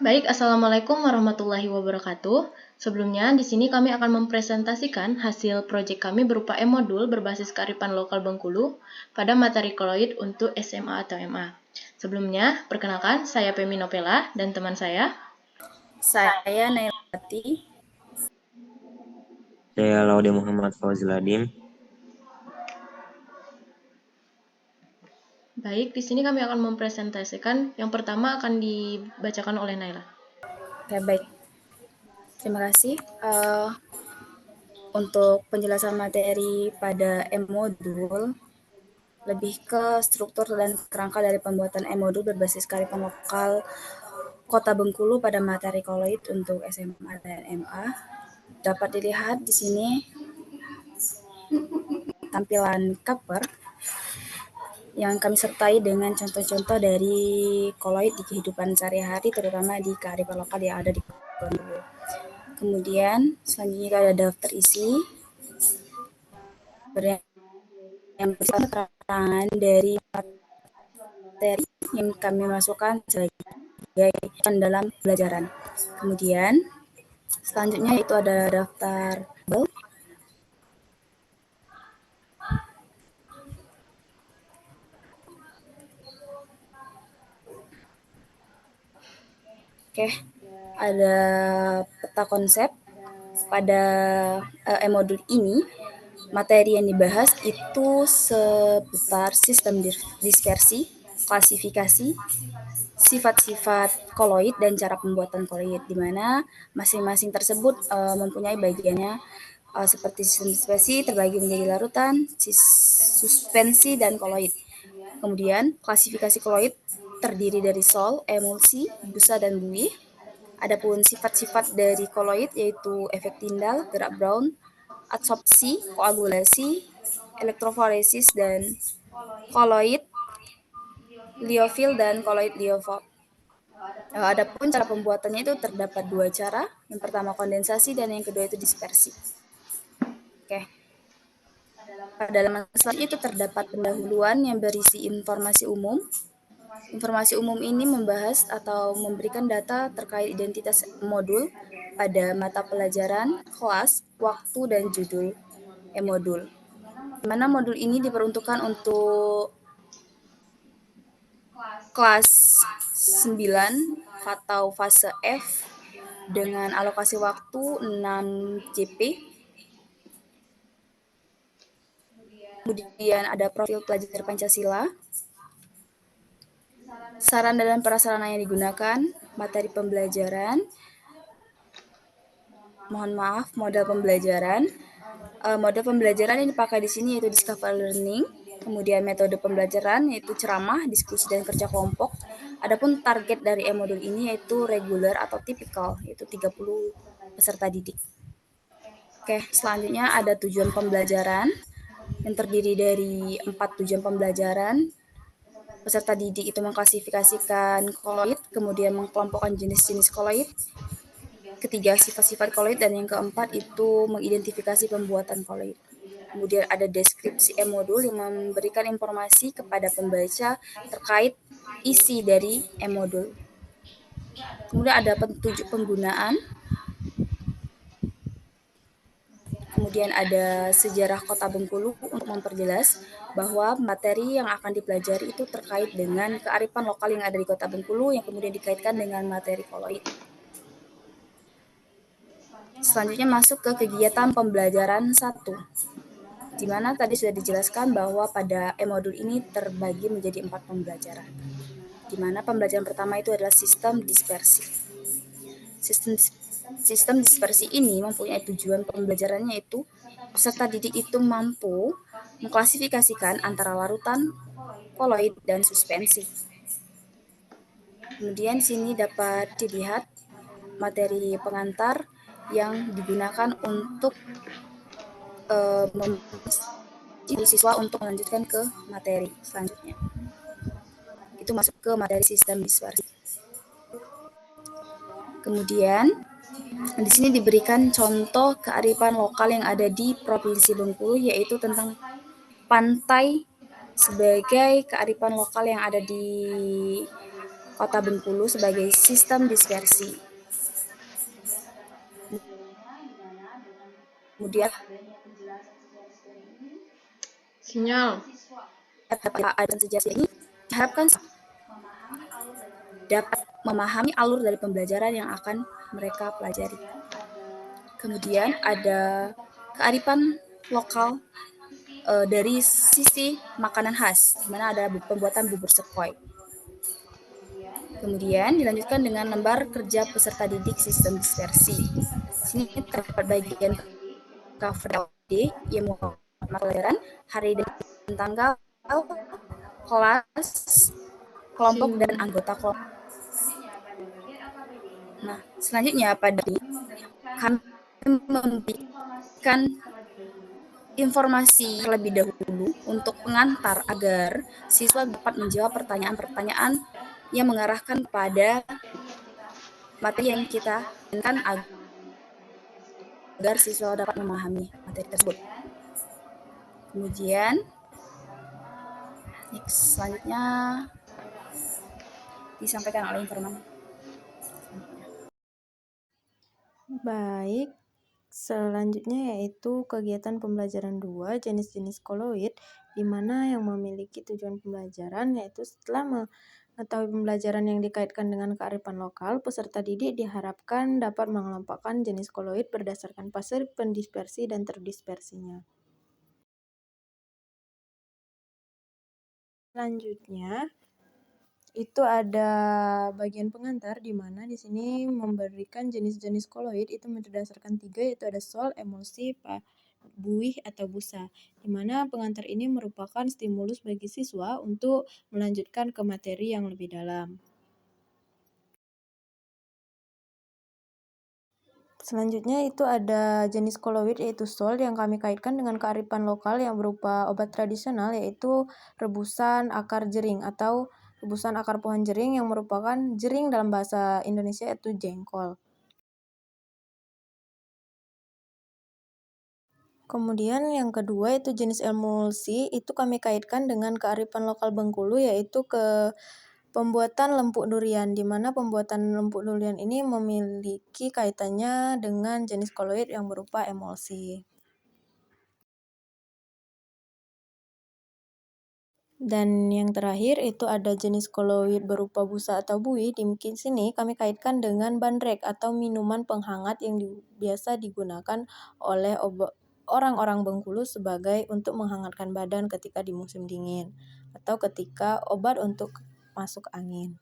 Baik, Assalamualaikum warahmatullahi wabarakatuh. Sebelumnya, di sini kami akan mempresentasikan hasil proyek kami berupa e-modul berbasis kearifan lokal Bengkulu pada materi koloid untuk SMA atau MA. Sebelumnya, perkenalkan, saya Pemi Nopela dan teman saya. Saya Nailati. Saya Laude Muhammad Fauzil Adim. Baik, di sini kami akan mempresentasikan yang pertama akan dibacakan oleh Naila. Oke, baik. Terima kasih untuk penjelasan materi pada e-modul, lebih ke struktur dan kerangka dari pembuatan e-modul berbasis kearifan lokal Kota Bengkulu pada materi koloid untuk SMA dan MA. Dapat dilihat di sini tampilan cover yang kami sertai dengan contoh-contoh dari koloid di kehidupan sehari-hari, terutama di kearifan lokal yang ada di Bengkulu. Kemudian selanjutnya ada daftar isi yang bersama keterangan dari materi yang kami masukkan sebagai dalam pelajaran. Kemudian selanjutnya itu ada daftar tabel. Oke, ada peta konsep pada e-modul ini. Materi yang dibahas itu seputar sistem dispersi, klasifikasi, sifat-sifat koloid dan cara pembuatan koloid, di mana masing-masing tersebut mempunyai bagiannya seperti sistem dispersi terbagi menjadi larutan, suspensi, dan koloid. Kemudian klasifikasi koloid terdiri dari sol, emulsi, busa, dan buih. Adapun sifat-sifat dari koloid yaitu efek tindal, gerak Brown, adsorpsi, koagulasi, elektroforesis, dan koloid liofil dan koloid liofil. Adapun cara pembuatannya itu terdapat dua cara. Yang pertama kondensasi dan yang kedua itu dispersi. Oke. Pada halaman selanjutnya itu terdapat pendahuluan yang berisi informasi umum. Informasi umum ini membahas atau memberikan data terkait identitas modul pada mata pelajaran, kelas, waktu, dan judul e-modul. Di mana modul ini diperuntukkan untuk kelas 9 atau fase F dengan alokasi waktu 6 JP. Kemudian ada profil pelajar Pancasila, sarana dan prasarana yang digunakan, materi pembelajaran, model pembelajaran. Model pembelajaran yang dipakai di sini yaitu Discover Learning. Kemudian metode pembelajaran yaitu ceramah, diskusi, dan kerja kelompok. Adapun target dari e-modul ini yaitu regular atau tipikal, yaitu 30 peserta didik. Oke, selanjutnya ada tujuan pembelajaran yang terdiri dari 4 tujuan pembelajaran. Peserta didik itu mengklasifikasikan koloid, kemudian mengkelompokkan jenis-jenis koloid, ketiga sifat-sifat koloid, dan yang keempat itu mengidentifikasi pembuatan koloid. Kemudian ada deskripsi e-modul yang memberikan informasi kepada pembaca terkait isi dari e-modul. Kemudian ada petunjuk penggunaan. Kemudian ada sejarah Kota Bengkulu untuk memperjelas bahwa materi yang akan dipelajari itu terkait dengan kearifan lokal yang ada di Kota Bengkulu yang kemudian dikaitkan dengan materi koloid. Selanjutnya masuk ke kegiatan pembelajaran 1, di mana tadi sudah dijelaskan bahwa pada e-modul ini terbagi menjadi 4 pembelajaran, di mana pembelajaran pertama itu adalah sistem dispersi. Sistem dispersi ini mempunyai tujuan pembelajarannya yaitu peserta didik itu mampu mengklasifikasikan antara larutan, koloid, dan suspensi. Kemudian sini dapat dilihat materi pengantar yang digunakan untuk siswa untuk melanjutkan ke materi selanjutnya. Itu masuk ke materi sistem dispersi. Kemudian di sini diberikan contoh kearifan lokal yang ada di Provinsi Bengkulu, yaitu tentang pantai sebagai kearifan lokal yang ada di Kota Bengkulu sebagai sistem dispersi. Kemudian Sinyal. ada sejarah ini diharapkan dapat memahami alur dari pembelajaran yang akan mereka pelajari. Kemudian ada kearifan lokal dari sisi makanan khas, di mana ada pembuatan bubur sekoi. Kemudian dilanjutkan dengan lembar kerja peserta didik sistem dispersi. Sini terdapat bagian cover D yang pelajaran, hari dan tanggal, kelas, kelompok dan anggota kelompok. Nah, selanjutnya pada kami memberikan informasi terlebih dahulu untuk pengantar agar siswa dapat menjawab pertanyaan-pertanyaan yang mengarahkan pada materi yang kita inginkan agar siswa dapat memahami materi tersebut. Kemudian, selanjutnya disampaikan oleh informan. Baik, selanjutnya yaitu kegiatan pembelajaran 2 jenis-jenis koloid, di mana yang memiliki tujuan pembelajaran yaitu setelah mengetahui pembelajaran yang dikaitkan dengan kearifan lokal, peserta didik diharapkan dapat mengelompokkan jenis koloid berdasarkan fase pendispersi dan terdispersinya. Selanjutnya, itu ada bagian pengantar di mana di sini memberikan jenis-jenis koloid itu berdasarkan 3, yaitu ada sol, emulsi, buih atau busa, di mana pengantar ini merupakan stimulus bagi siswa untuk melanjutkan ke materi yang lebih dalam. Selanjutnya itu ada jenis koloid yaitu sol yang kami kaitkan dengan kearifan lokal yang berupa obat tradisional yaitu rebusan akar jering atau rebusan akar pohon jering yang merupakan jering dalam bahasa Indonesia yaitu jengkol. Kemudian yang kedua itu jenis emulsi, itu kami kaitkan dengan kearifan lokal Bengkulu yaitu ke pembuatan lempuk durian, di mana pembuatan lempuk durian ini memiliki kaitannya dengan jenis koloid yang berupa emulsi. Dan yang terakhir itu ada jenis koloid berupa busa atau buih. Di sini kami kaitkan dengan bandrek atau minuman penghangat yang biasa digunakan oleh orang-orang Bengkulu sebagai untuk menghangatkan badan ketika di musim dingin atau ketika obat untuk masuk angin.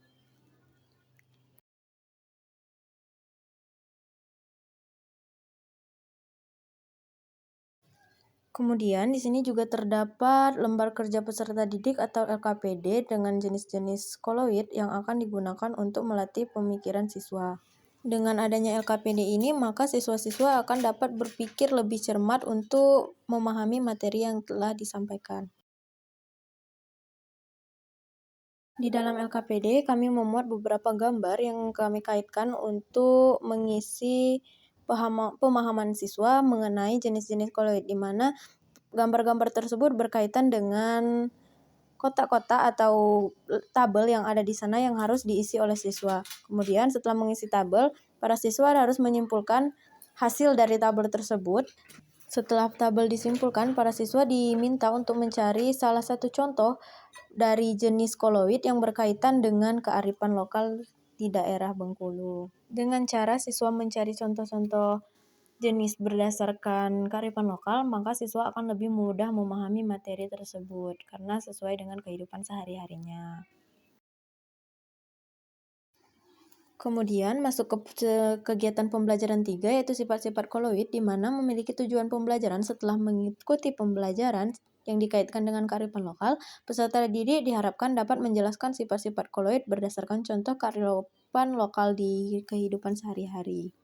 Kemudian di sini juga terdapat lembar kerja peserta didik atau LKPD dengan jenis-jenis koloid yang akan digunakan untuk melatih pemikiran siswa. Dengan adanya LKPD ini, maka siswa-siswa akan dapat berpikir lebih cermat untuk memahami materi yang telah disampaikan. Di dalam LKPD, kami memuat beberapa gambar yang kami kaitkan untuk mengisi pemahaman siswa mengenai jenis-jenis koloid, di mana gambar-gambar tersebut berkaitan dengan kotak-kotak atau tabel yang ada di sana yang harus diisi oleh siswa. Kemudian setelah mengisi tabel, para siswa harus menyimpulkan hasil dari tabel tersebut. Setelah tabel disimpulkan, para siswa diminta untuk mencari salah satu contoh dari jenis koloid yang berkaitan dengan kearifan lokal di daerah Bengkulu. Dengan cara siswa mencari contoh-contoh jenis berdasarkan kearifan lokal, maka siswa akan lebih mudah memahami materi tersebut karena sesuai dengan kehidupan sehari-harinya. Kemudian masuk ke kegiatan pembelajaran 3 yaitu sifat-sifat koloid, di mana memiliki tujuan pembelajaran setelah mengikuti pembelajaran yang dikaitkan dengan kearifan lokal, peserta didik diharapkan dapat menjelaskan sifat-sifat koloid berdasarkan contoh kearifan lokal di kehidupan sehari-hari.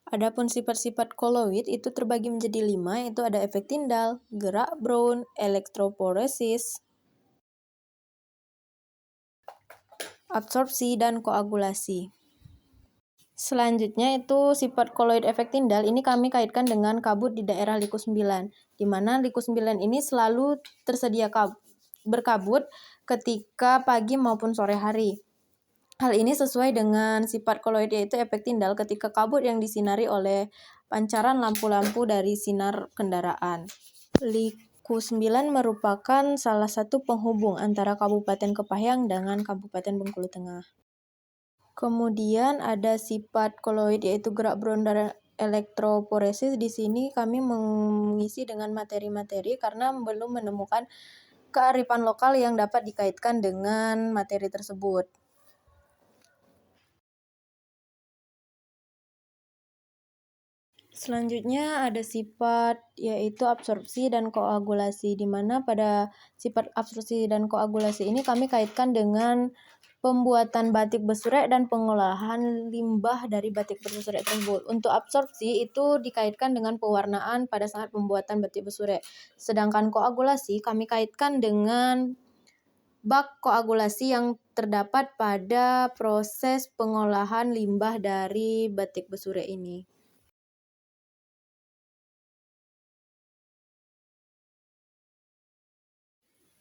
Adapun sifat-sifat koloid itu terbagi menjadi 5, yaitu ada efek Tyndall, gerak Brown, elektroporesis, absorpsi, dan koagulasi. Selanjutnya itu sifat koloid efek Tyndall ini kami kaitkan dengan kabut di daerah liku 9, di mana liku 9 ini selalu tersedia berkabut ketika pagi maupun sore hari. Hal ini sesuai dengan sifat koloid yaitu efek tindal ketika kabut yang disinari oleh pancaran lampu-lampu dari sinar kendaraan. Liku 9 merupakan salah satu penghubung antara Kabupaten Kepahyang dengan Kabupaten Bengkulu Tengah. Kemudian ada sifat koloid yaitu gerak berondar elektroforesis. Di sini kami mengisi dengan materi-materi karena belum menemukan kearifan lokal yang dapat dikaitkan dengan materi tersebut. Selanjutnya ada sifat yaitu absorpsi dan koagulasi, di mana pada sifat absorpsi dan koagulasi ini kami kaitkan dengan pembuatan batik besurek dan pengolahan limbah dari batik besurek tersebut. Untuk absorpsi itu dikaitkan dengan pewarnaan pada saat pembuatan batik besurek. Sedangkan koagulasi kami kaitkan dengan bak koagulasi yang terdapat pada proses pengolahan limbah dari batik besurek ini.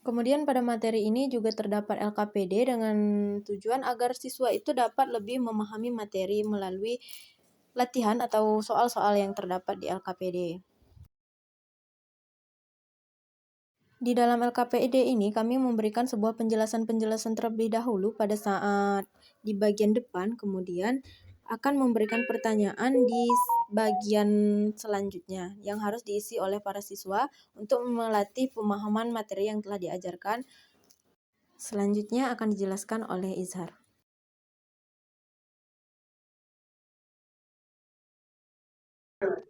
Kemudian pada materi ini juga terdapat LKPD dengan tujuan agar siswa itu dapat lebih memahami materi melalui latihan atau soal-soal yang terdapat di LKPD. Di dalam LKPD ini kami memberikan sebuah penjelasan-penjelasan terlebih dahulu pada saat di bagian depan, kemudian akan memberikan pertanyaan di bagian selanjutnya yang harus diisi oleh para siswa untuk melatih pemahaman materi yang telah diajarkan. Selanjutnya akan dijelaskan oleh Izhar.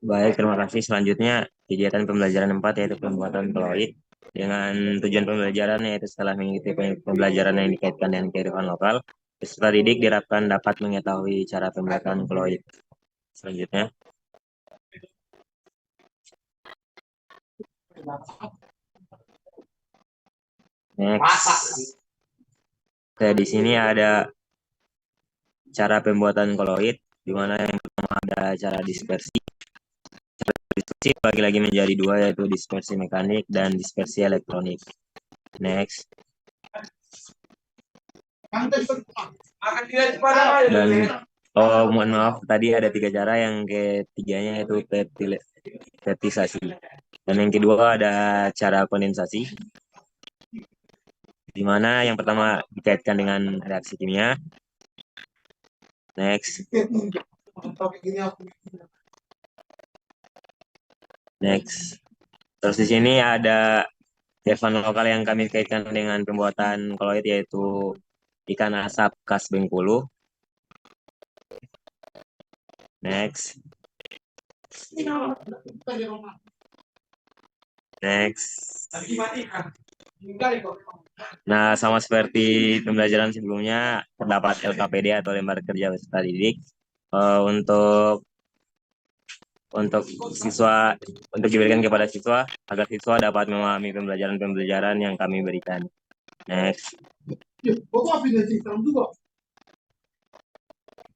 Baik, terima kasih. Selanjutnya, kegiatan pembelajaran 4 yaitu pembuatan koloid. Dengan tujuan pembelajaran yaitu setelah mengikuti pembelajaran yang dikaitkan dengan kearifan lokal, peserta didik diharapkan dapat mengetahui cara pembuatan koloid. Selanjutnya, next. Di sini ada cara pembuatan koloid, di mana yang pertama ada cara dispersi. Cara dispersi bagi lagi menjadi dua, yaitu dispersi mekanik dan dispersi elektronik. Next. Dan mohon maaf, tadi ada 3 cara, yang ketiganya yaitu petisasi. Dan yang kedua ada cara kondensasi, di mana yang pertama dikaitkan dengan reaksi kimia. Next. Terus di sini ada kearifan lokal yang kami kaitkan dengan pembuatan koloid, yaitu ikan asap khas Bengkulu. Next. Nah, sama seperti pembelajaran sebelumnya, terdapat LKPD atau lembar kerja peserta didik untuk siswa, untuk diberikan kepada siswa agar siswa dapat memahami pembelajaran yang kami berikan. Next.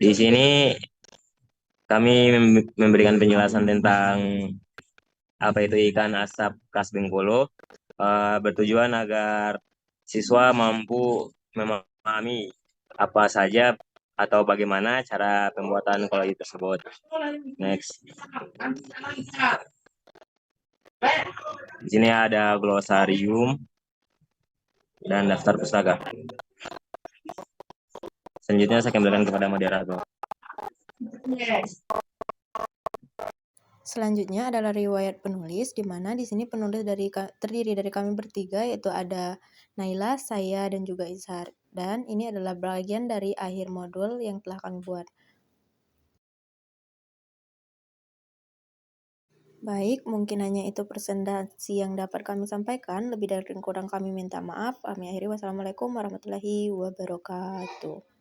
Di sini kami memberikan penjelasan tentang apa itu ikan asap khas Bengkulu, bertujuan agar siswa mampu memahami apa saja atau bagaimana cara pembuatan koloid tersebut. Next. Di sini ada glosarium dan daftar pustaka. Selanjutnya saya kembalikan kepada moderator. Selanjutnya adalah riwayat penulis, di mana di sini penulis terdiri dari kami bertiga, yaitu ada Naila, saya, dan juga Izhar. Dan ini adalah bagian dari akhir modul yang telah kami buat. Baik, mungkin hanya itu presentasi yang dapat kami sampaikan. Lebih dari kurang kami minta maaf. Kami akhiri. Wassalamualaikum warahmatullahi wabarakatuh.